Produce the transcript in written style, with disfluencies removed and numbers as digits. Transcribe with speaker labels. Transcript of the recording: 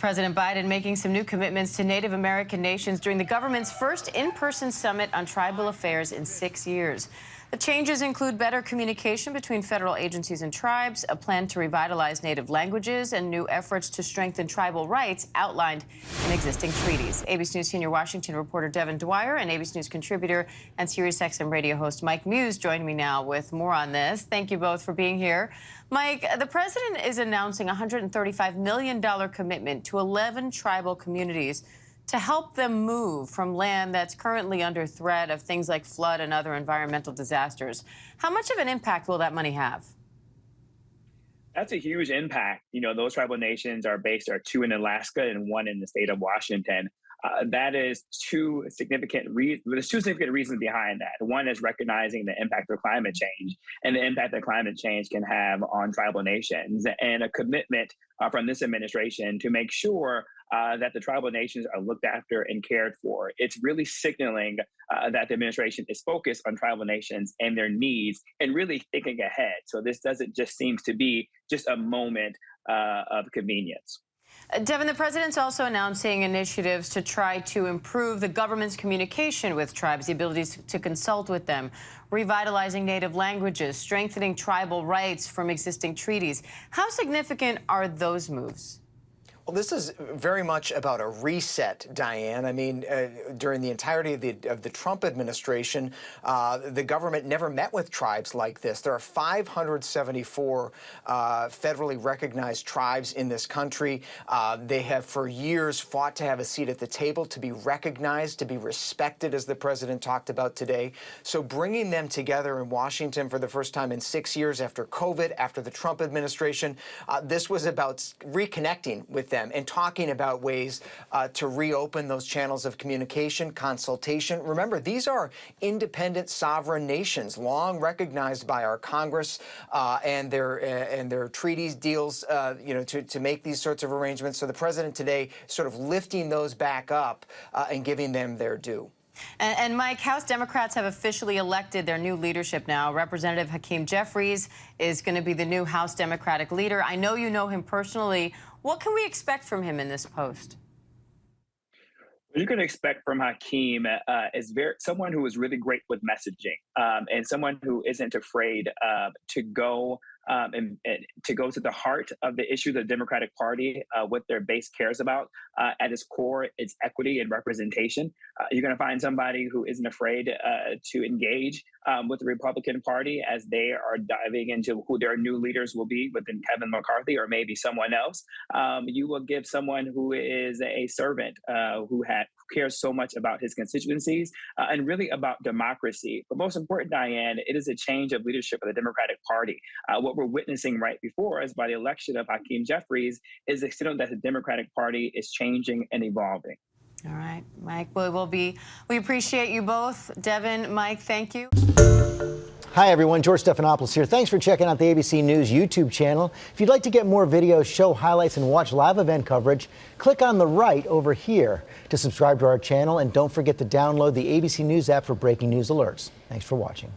Speaker 1: President Biden making some new commitments to Native American nations during the government's first in-person summit on tribal affairs in 6 years. The changes include better communication between federal agencies and tribes, a plan to revitalize native languages, and new efforts to strengthen tribal rights outlined in existing treaties. ABC News senior Washington reporter Devin Dwyer and ABC News contributor and SiriusXM radio host Mike Muse join me now with more on this. Thank you both for being here. Mike, the president is announcing a $135 million commitment to 11 tribal communities to help them move from land that's currently under threat of things like flood and other environmental disasters. How much of an impact will that money have?
Speaker 2: That's a huge impact. You know, those tribal nations are two in Alaska and one in the state of Washington. That is there's two significant reasons behind that. One is recognizing the impact of climate change and the impact that climate change can have on tribal nations, and a commitment from this administration to make sure that the tribal nations are looked after and cared for. It's really signaling that the administration is focused on tribal nations and their needs and really thinking ahead. So this doesn't just seem to be just a moment of convenience.
Speaker 1: Devin, the president's also announcing initiatives to try to improve the government's communication with tribes, the ability to consult with them, revitalizing native languages, strengthening tribal rights from existing treaties. How significant are those moves?
Speaker 3: Well, this is very much about a reset, Diane. I mean, during the entirety of the Trump administration, the government never met with tribes like this. There are 574 federally recognized tribes in this country. They have for years fought to have a seat at the table, to be recognized, to be respected, as the president talked about today. So bringing them together in Washington for the first time in 6 years after COVID, after the Trump administration, this was about reconnecting with them and talking about ways to reopen those channels of communication, consultation. Remember, these are independent sovereign nations, long recognized by our Congress and their treaties, deals, to make these sorts of arrangements. So the president today sort of lifting those back up and giving them their due.
Speaker 1: And Mike, House Democrats have officially elected their new leadership now. Representative Hakeem Jeffries is going to be the new House Democratic leader. I know you know him personally. What can we expect from him in this post?
Speaker 2: What you can expect from Hakeem is someone who is really great with messaging, and someone who isn't afraid to go and to go to the heart of the issue the Democratic Party, what their base cares about. At its core, it's equity and representation. You're going to find somebody who isn't afraid to engage with the Republican Party as they are diving into who their new leaders will be within Kevin McCarthy or maybe someone else. You will give someone who is a servant, who cares so much about his constituencies and really about democracy. But most important, Diane, it is a change of leadership of the Democratic Party. What we're witnessing right before us by the election of Hakeem Jeffries is the signal that the Democratic Party is changing and evolving.
Speaker 1: All right, Mike, we appreciate you both. Devin, Mike, thank you.
Speaker 4: Hi, everyone. George Stephanopoulos here. Thanks for checking out the ABC News YouTube channel. If you'd like to get more videos, show highlights, and watch live event coverage, click on the right over here to subscribe to our channel. And don't forget to download the ABC News app for breaking news alerts. Thanks for watching.